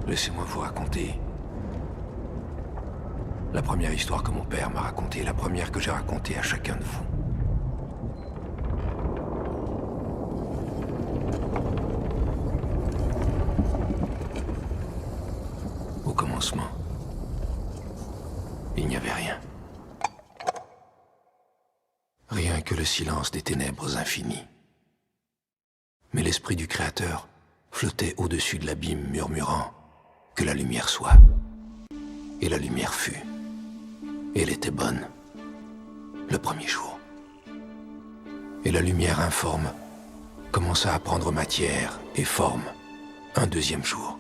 Laissez-moi vous raconter. La première histoire que mon père m'a racontée, la première que j'ai racontée à chacun de vous. Au commencement, il n'y avait rien. Rien que le silence des ténèbres infinies. Mais l'esprit du Créateur flottait au-dessus de l'abîme, murmurant que la lumière soit. Et la lumière fut. Et elle était bonne, le premier jour. Et la lumière informe commença à prendre matière et forme un deuxième jour.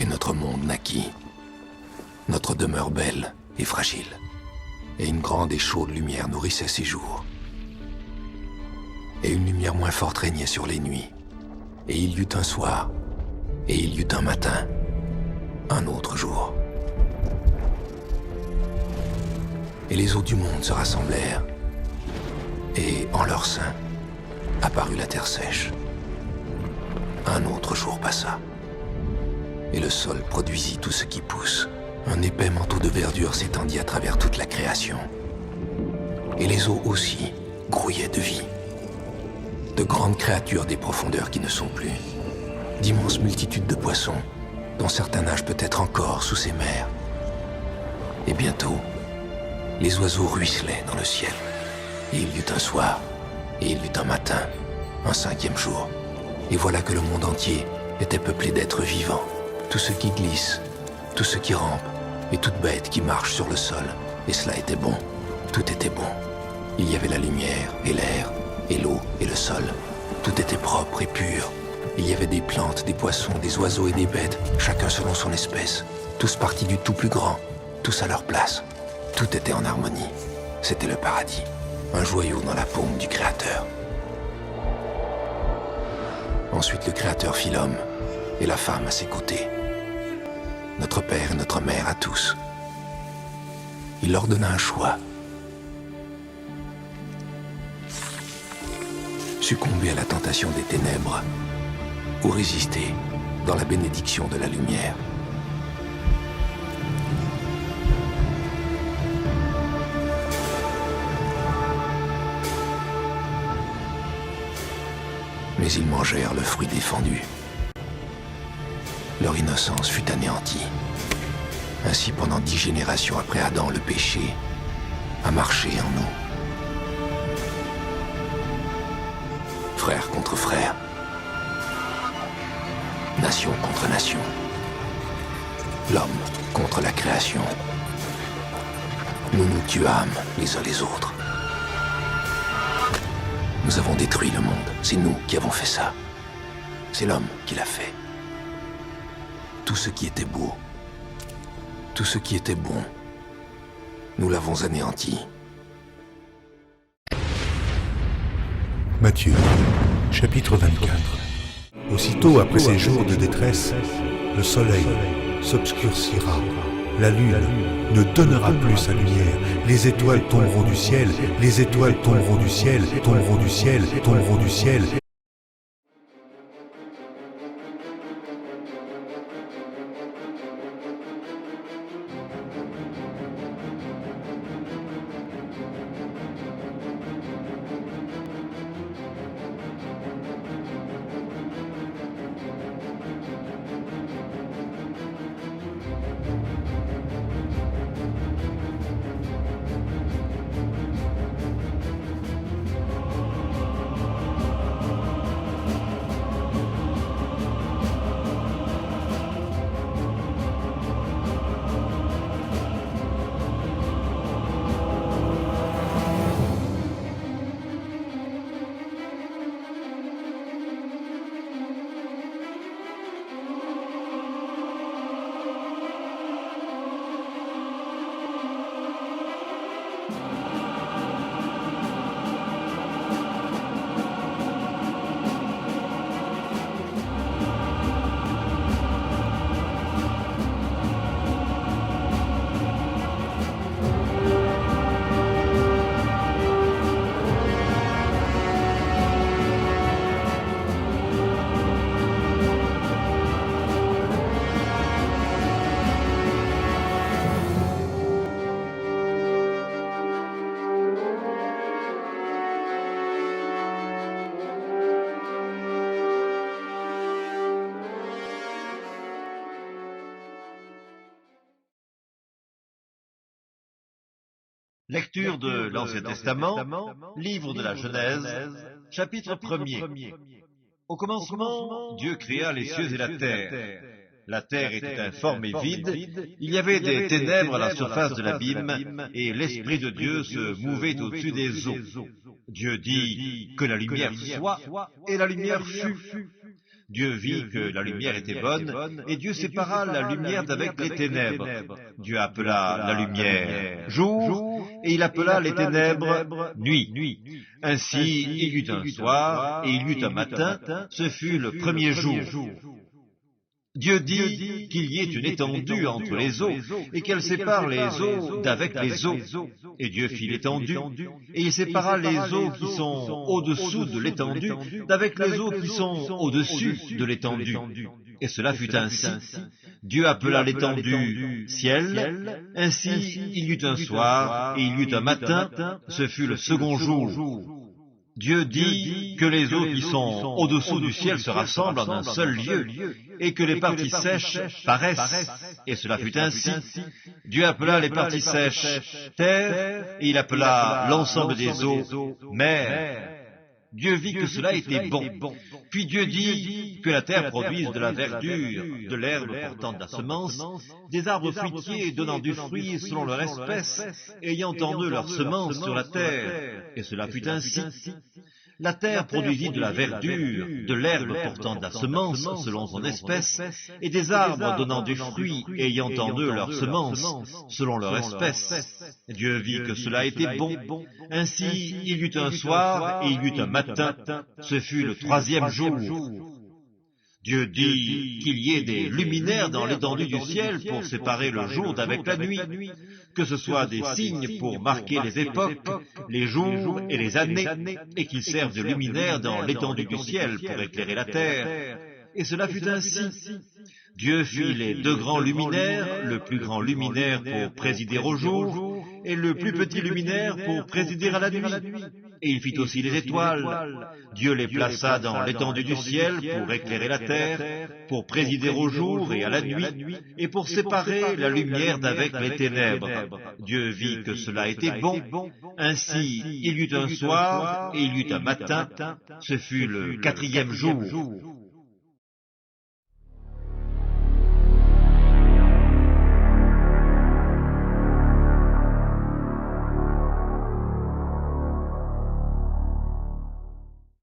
Et notre monde naquit, notre demeure belle et fragile. Et une grande et chaude lumière nourrissait ses jours. Et une lumière moins forte régnait sur les nuits. Et il y eut un soir, et il y eut un matin, un autre jour. Et les eaux du monde se rassemblèrent, et en leur sein apparut la terre sèche. Un autre jour passa, et le sol produisit tout ce qui pousse. Un épais manteau de verdure s'étendit à travers toute la création. Et les eaux aussi grouillaient de vie. De grandes créatures des profondeurs qui ne sont plus. D'immenses multitudes de poissons, dont certains nagent peut-être encore sous ces mers. Et bientôt, les oiseaux ruisselaient dans le ciel. Et il y eut un soir, et il y eut un matin, un cinquième jour. Et voilà que le monde entier était peuplé d'êtres vivants. Tout ce qui glisse, tout ce qui rampe, et toute bête qui marche sur le sol. Et cela était bon, tout était bon. Il y avait la lumière, et l'air, et l'eau, et le sol. Tout était propre et pur. Il y avait des plantes, des poissons, des oiseaux et des bêtes, chacun selon son espèce. Tous partis du tout plus grand, tous à leur place. Tout était en harmonie. C'était le paradis, un joyau dans la paume du Créateur. Ensuite, le Créateur fit l'homme et la femme à ses côtés. Notre père et notre mère à tous. Il leur donna un choix. Succomber à la tentation des ténèbres ou résister dans la bénédiction de la lumière. Mais ils mangèrent le fruit défendu. Leur innocence fut anéantie. Ainsi, pendant 10 générations après Adam, le péché a marché en nous. Frère contre frère. Nation contre nation. L'homme contre la création. Nous nous tuâmes les uns les autres. Nous avons détruit le monde. C'est nous qui avons fait ça. C'est l'homme qui l'a fait. Tout ce qui était beau, tout ce qui était bon, nous l'avons anéanti. Matthieu, chapitre 24. Aussitôt après ces jours de détresse, le soleil s'obscurcira, la lune ne donnera plus sa lumière, les étoiles tomberont du ciel, les étoiles tomberont du ciel, tomberont du ciel, tomberont du ciel. Lecture de l'Ancien Testament, livre de la Genèse, chapitre 1er. Au commencement, Dieu créa les cieux et la terre. La terre était informe et vide, il y avait des ténèbres à la surface de l'abîme, et l'Esprit de Dieu se mouvait au-dessus des eaux. Dieu dit que la lumière soit, et la lumière fut. Dieu vit que la lumière était bonne, et Dieu sépara la lumière d'avec les ténèbres. Dieu appela la lumière jour, et il appela les ténèbres nuit. Ainsi il y eut un soir, et il y eut un matin, ce fut le premier jour. Dieu dit qu'il y ait une étendue entre les eaux, et qu'elle sépare les eaux d'avec les eaux. Et Dieu fit l'étendue, et il sépara les eaux qui sont au-dessous de l'étendue d'avec les eaux qui sont au-dessus de l'étendue. Et cela fut ainsi. Dieu appela l'étendue ciel. Ainsi il y eut un soir, et il y eut un matin, ce fut le second jour. Dieu dit que les eaux qui sont au-dessous du ciel se rassemblent en un seul lieu, et que les parties sèches paraissent. Et cela fut ainsi. Dieu appela les parties sèches terre, et il appela l'ensemble des eaux mer. Dieu vit que cela était bon. Puis Dieu dit que la terre produise de la verdure, de l'herbe portant de la semence, des arbres fruitiers donnant du fruit selon leur espèce, ayant en eux leur semence sur la terre. Et cela fut ainsi. La terre produisit de la verdure, de l'herbe portant de la semence selon son espèce, et des arbres donnant du fruit ayant en eux leur semence selon leur espèce. Dieu vit que cela était bon. Ainsi il y eut un soir et il y eut un matin, ce fut le troisième jour. Dieu dit qu'il y ait des luminaires dans l'étendue du ciel pour séparer le jour d'avec la nuit, que ce soit des signes pour marquer les époques, les jours et les années, et qu'ils servent de luminaires dans l'étendue du ciel pour éclairer la terre. Et cela fut ainsi. Dieu fit les deux grands luminaires, le plus grand luminaire pour présider au jour, et le plus petit luminaire pour présider à la nuit. Et il fit aussi les étoiles. Dieu les plaça dans l'étendue du ciel pour éclairer la terre, pour présider au jour et à la nuit, et pour séparer la lumière d'avec les ténèbres. Dieu vit que cela était bon. Ainsi il y eut un soir et il y eut un matin, ce fut le quatrième jour.